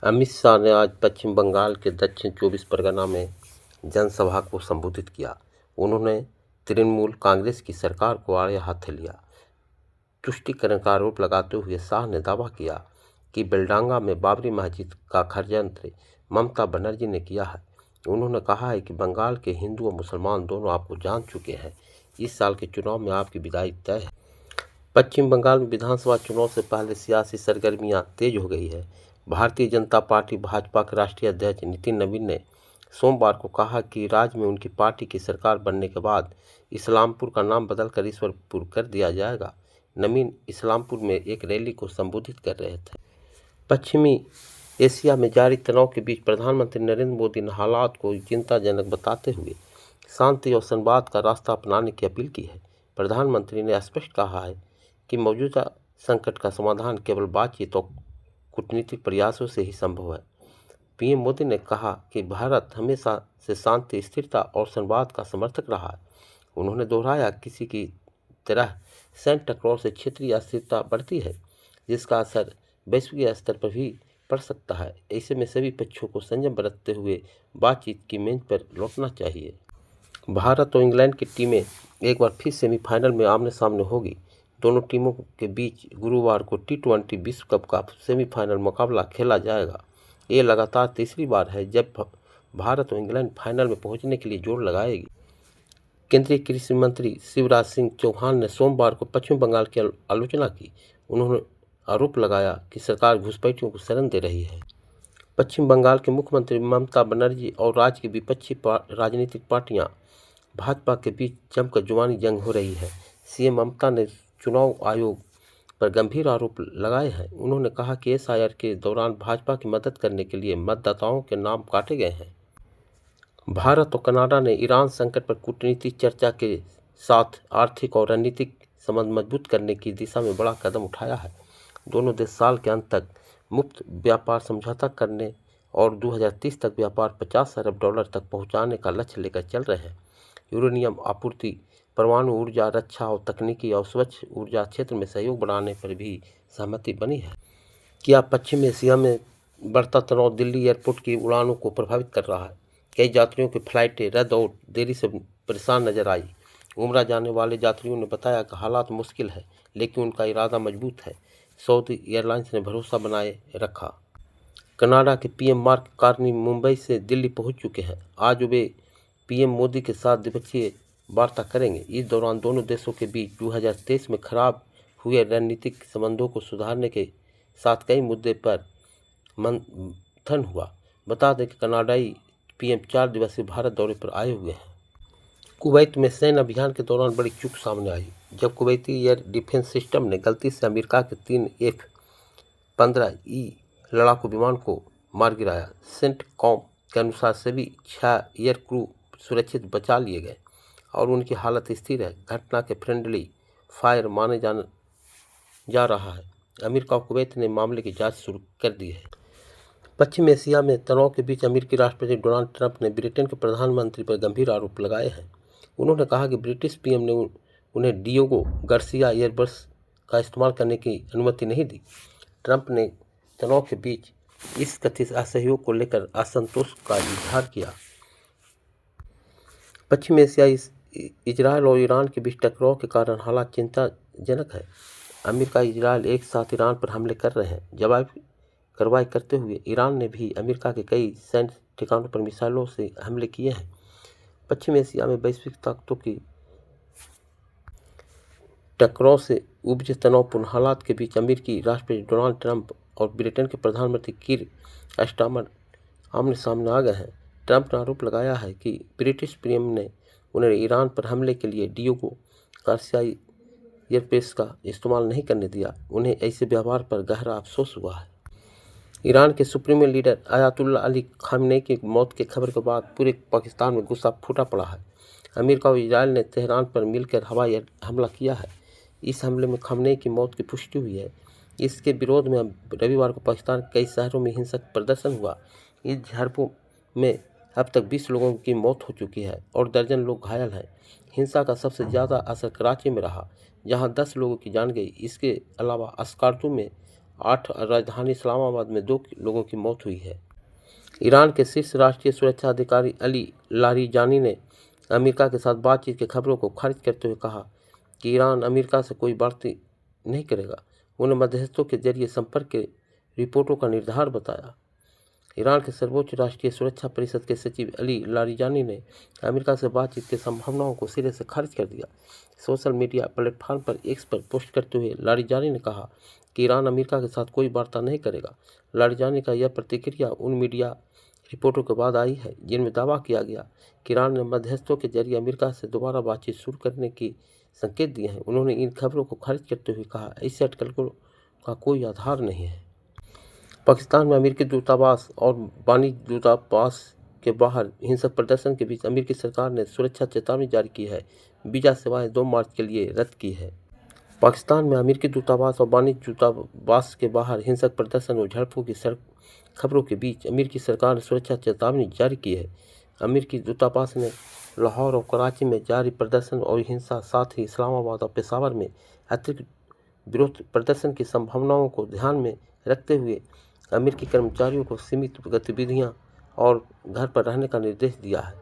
अमित शाह ने आज पश्चिम बंगाल के दक्षिण 24 परगना में जनसभा को संबोधित किया। उन्होंने तृणमूल कांग्रेस की सरकार को आड़े हाथे लिया। तुष्टीकरण का आरोप लगाते हुए शाह ने दावा किया कि बेलडांगा में बाबरी मस्जिद का षड्यंत्र ममता बनर्जी ने किया है। उन्होंने कहा है कि बंगाल के हिंदू और मुसलमान दोनों आपको जान चुके हैं। इस साल के चुनाव में आपकी विदाई तय है। पश्चिम बंगाल में विधानसभा चुनाव से पहले सियासी सरगर्मियां तेज हो गई है। भारतीय जनता पार्टी भाजपा के राष्ट्रीय अध्यक्ष नितिन नवीन ने सोमवार को कहा कि राज्य में उनकी पार्टी की सरकार बनने के बाद इस्लामपुर का नाम बदलकर ईश्वरपुर कर दिया जाएगा। नवीन इस्लामपुर में एक रैली को संबोधित कर रहे थे। पश्चिमी एशिया में जारी तनाव के बीच प्रधानमंत्री नरेंद्र मोदी ने हालात को चिंताजनक बताते हुए शांति और संवाद का रास्ता अपनाने की अपील की है। प्रधानमंत्री ने स्पष्ट कहा है कि मौजूदा संकट का समाधान केवल बातचीत और कूटनीतिक प्रयासों से ही संभव है। पीएम मोदी ने कहा कि भारत हमेशा से शांति, स्थिरता और संवाद का समर्थक रहा है। उन्होंने दोहराया किसी की तरह सैन्य टकराव से क्षेत्रीय अस्थिरता बढ़ती है, जिसका असर वैश्विक स्तर पर भी पड़ सकता है। ऐसे में सभी पक्षों को संयम बरतते हुए बातचीत की मेज पर लौटना चाहिए। भारत और इंग्लैंड की टीमें एक बार फिर सेमीफाइनल में आमने सामने होगी। दोनों टीमों के बीच गुरुवार को T20 विश्व कप का सेमीफाइनल मुकाबला खेला जाएगा। ये लगातार तीसरी बार है जब भारत और इंग्लैंड फाइनल में पहुंचने के लिए जोर लगाएगी। केंद्रीय कृषि मंत्री शिवराज सिंह चौहान ने सोमवार को पश्चिम बंगाल की आलोचना की। उन्होंने आरोप लगाया कि सरकार घुसपैठियों को शरण दे रही है। पश्चिम बंगाल के मुख्यमंत्री ममता बनर्जी और राज्य की विपक्षी राजनीतिक पार्टियां भाजपा के बीच जमकर जुबानी जंग हो रही है। सीएम ममता ने चुनाव आयोग पर गंभीर आरोप लगाए हैं। उन्होंने कहा कि SIR के दौरान भाजपा की मदद करने के लिए मतदाताओं के नाम काटे गए हैं। भारत और कनाडा ने ईरान संकट पर कूटनीतिक चर्चा के साथ आर्थिक और रणनीतिक संबंध मजबूत करने की दिशा में बड़ा कदम उठाया है। दोनों देश साल के अंत तक मुफ्त व्यापार समझौता करने और 2030 तक व्यापार $50 अरब तक पहुंचाने का लक्ष्य लेकर चल रहे हैं। यूरेनियम आपूर्ति, परमाणु ऊर्जा, रक्षा और तकनीकी और स्वच्छ ऊर्जा क्षेत्र में सहयोग बढ़ाने पर भी सहमति बनी है। क्या पश्चिम एशिया में बढ़ता तनाव दिल्ली एयरपोर्ट की उड़ानों को प्रभावित कर रहा है? कई यात्रियों की फ्लाइटें रद्द और देरी से परेशान नजर आई। उमरा जाने वाले यात्रियों ने बताया कि हालात मुश्किल है, लेकिन उनका इरादा मजबूत है। सऊदी एयरलाइंस ने भरोसा बनाए रखा। कनाडा के पीएम मार्क कार्नी मुंबई से दिल्ली पहुंच चुके हैं। आज वे पीएम मोदी के साथ द्विपक्षीय वार्ता करेंगे। इस दौरान दोनों देशों के बीच 2023 में खराब हुए रणनीतिक संबंधों को सुधारने के साथ कई मुद्दे पर मंथन हुआ। बता दें कि कनाडाई पीएम 4 दिवसीय भारत दौरे पर आए हुए हैं। कुवैत में सैन्य अभियान के दौरान बड़ी चूक सामने आई, जब कुवैती एयर डिफेंस सिस्टम ने गलती से अमेरिका के 3 F-15E लड़ाकू विमान को मार गिराया। सेंटकॉम के अनुसार सभी 6 एयर क्रू सुरक्षित बचा लिए गए और उनकी हालत स्थिर है। घटना के फ्रेंडली फायर माने जा रहा है। अमेरिका और कुवैत ने मामले की जांच शुरू कर दी है। पश्चिम एशिया में तनाव के बीच अमेरिकी राष्ट्रपति डोनाल्ड ट्रंप ने ब्रिटेन के प्रधानमंत्री पर गंभीर आरोप लगाए हैं। उन्होंने कहा कि ब्रिटिश पीएम ने उन्हें डिएगो गार्सिया एयरबस का इस्तेमाल करने की अनुमति नहीं दी। ट्रंप ने तनाव के बीच इस कथित असहयोग को लेकर असंतोष का इजहार किया। पश्चिम एशिया इजरायल और ईरान के बीच टकराव के कारण हालात चिंताजनक है। अमेरिका इजरायल एक साथ ईरान पर हमले कर रहे हैं। जवाबी कार्रवाई करते हुए ईरान ने भी अमेरिका के कई सैन्य ठिकानों पर मिसाइलों से हमले किए हैं। पश्चिम एशिया में वैश्विक ताकतों की टकराव से उपजे तनावपूर्ण हालात के बीच अमेरिकी राष्ट्रपति डोनाल्ड ट्रंप और ब्रिटेन के प्रधानमंत्री कीर स्टारमर आमने सामने आ गए हैं। ट्रंप ने आरोप लगाया है कि ब्रिटिश पीएम ने उन्हें ईरान पर हमले के लिए डिएगो गार्सिया एयरबेस का इस्तेमाल नहीं करने दिया। उन्हें ऐसे व्यवहार पर गहरा अफसोस हुआ है। ईरान के supreme leader Ayatollah Ali Khamenei की मौत की खबर के बाद पूरे पाकिस्तान में गुस्सा फूटा पड़ा है। अमेरिका और इजरायल ने तेहरान पर मिलकर हवाई हमला किया है। इस हमले में खामेनी की मौत की पुष्टि हुई है। इसके विरोध में रविवार को पाकिस्तान के कई शहरों में हिंसक प्रदर्शन हुआ। इस झड़पों में अब तक 20 लोगों की मौत हो चुकी है और दर्जन लोग घायल हैं। हिंसा का सबसे ज़्यादा असर कराची में रहा, जहां 10 लोगों की जान गई। इसके अलावा अस्कार्दू में 8 राजधानी इस्लामाबाद में 2 लोगों की मौत हुई है। ईरान के शीर्ष राष्ट्रीय सुरक्षा अधिकारी अली लारिजानी ने अमेरिका के साथ बातचीत की खबरों को खारिज करते हुए कहा कि ईरान अमेरिका से कोई बातचीत नहीं करेगा। उन्हें मध्यस्थों के जरिए संपर्क के रिपोर्टों का निर्धार बताया। ईरान के सर्वोच्च राष्ट्रीय सुरक्षा परिषद के सचिव अली लारिजानी ने अमेरिका से बातचीत की संभावनाओं को सिरे से खारिज कर दिया। सोशल मीडिया प्लेटफॉर्म पर एक्स पर पोस्ट करते हुए लारिजानी ने कहा कि ईरान अमेरिका के साथ कोई वार्ता नहीं करेगा। लारिजानी का यह प्रतिक्रिया उन मीडिया रिपोर्टों के बाद आई है जिनमें दावा किया गया कि ईरान ने मध्यस्थों के जरिए अमेरिका से दोबारा बातचीत शुरू करने की संकेत दिए हैं। उन्होंने इन खबरों को खारिज करते हुए कहा, ऐसे अटकलों का कोई आधार नहीं है। पाकिस्तान में अमेरिकी दूतावास और वाणिज्य दूतावास के बाहर हिंसक प्रदर्शन के बीच अमेरिकी सरकार ने सुरक्षा चेतावनी जारी की है। वीजा सेवाएं 2 मार्च के लिए रद्द की है। पाकिस्तान में अमेरिकी दूतावास और वाणिज्य दूतावास के बाहर हिंसक प्रदर्शन और झड़पों की खबरों के बीच अमेरिकी सरकार ने सुरक्षा चेतावनी जारी की है। अमेरिकी दूतावास ने लाहौर और कराची में जारी प्रदर्शन और हिंसा, साथ ही इस्लामाबाद और पेशावर में अतिरिक्त विरोध प्रदर्शन की संभावनाओं को ध्यान में रखते हुए अमेरिकी कर्मचारियों को सीमित गतिविधियां और घर पर रहने का निर्देश दिया है।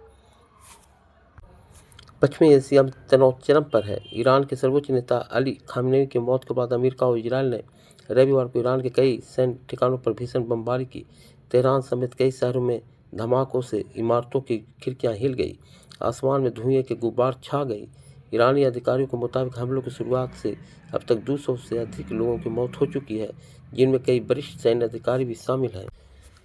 पश्चिमी एशिया में तनाव चरम पर है। ईरान के सर्वोच्च नेता अली खामेनी की मौत के बाद अमेरिका और इजरायल ने रविवार को ईरान के कई सैन्य ठिकानों पर भीषण बमबारी की। तेहरान समेत कई शहरों में धमाकों से इमारतों की खिड़कियां हिल गई, आसमान में धुएं के गुब्बार छा गई। ईरानी अधिकारियों के मुताबिक हमलों की शुरुआत से अब तक 200 से अधिक लोगों की मौत हो चुकी है, जिनमें कई वरिष्ठ सैन्य अधिकारी भी शामिल हैं।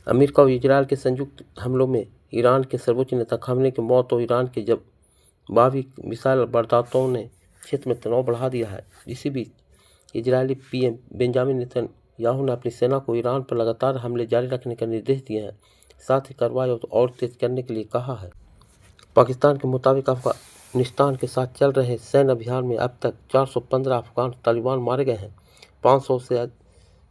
अमेरिका और इजरायल के संयुक्त हमलों में ईरान के सर्वोच्च नेता खामेनी की मौत और ईरान के जवाबी मिसाइल वारदातों ने क्षेत्र में तनाव बढ़ा दिया है। इसी बीच इजरायली पीएम बेंजामिन नेतन्याहू ने अपनी सेना को ईरान पर लगातार हमले जारी रखने का निर्देश दिए हैं, साथ ही कार्रवाई और तेज करने के लिए कहा है। पाकिस्तान के मुताबिक अफगानिस्तान के साथ चल रहे सैन्य अभियान में अब तक 415 अफगान तालिबान मारे गए हैं, 500 से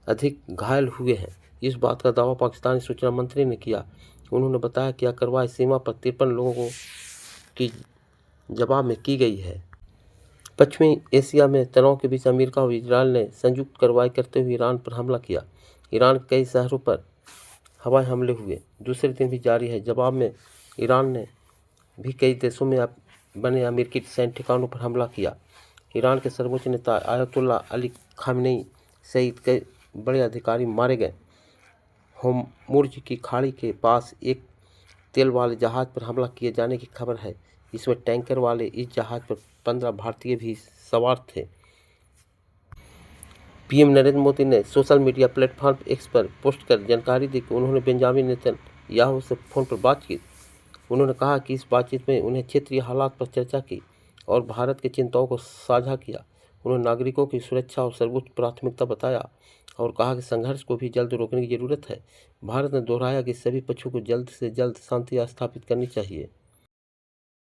अधिक घायल हुए हैं। इस बात का दावा पाकिस्तानी सूचना मंत्री ने किया। उन्होंने बताया कि यह कार्रवाई सीमा पर 53 लोगों की जवाब में की गई है। पश्चिमी एशिया में तनाव के बीच अमेरिका और इजरायल ने संयुक्त कार्रवाई करते हुए ईरान पर हमला किया। ईरान के कई शहरों पर हवाई हमले हुए, दूसरे दिन भी जारी है। जवाब में ईरान ने भी कई देशों में बने अमेरिकी सैन्य ठिकानों पर हमला किया। ईरान के सर्वोच्च नेता आयतुल्ला अली खामेनी सहित कई बड़े अधिकारी मारे गए। होर्मुज़ की खाड़ी के पास एक तेल वाले जहाज पर हमला किए जाने की खबर है। इसमें टैंकर वाले इस जहाज पर 15 भारतीय भी सवार थे। पीएम नरेंद्र मोदी ने सोशल मीडिया प्लेटफॉर्म एक्स पर पोस्ट कर जानकारी दी कि उन्होंने बेंजामिन नेतन्याहू से फ़ोन पर बात की। उन्होंने कहा कि इस बातचीत में उन्हें क्षेत्रीय हालात पर चर्चा की और भारत की चिंताओं को साझा किया। उन्होंने नागरिकों की सुरक्षा और सर्वोच्च प्राथमिकता बताया और कहा कि संघर्ष को भी जल्द रोकने की जरूरत है। भारत ने दोहराया कि सभी पक्षों को जल्द से जल्द शांति स्थापित करनी चाहिए।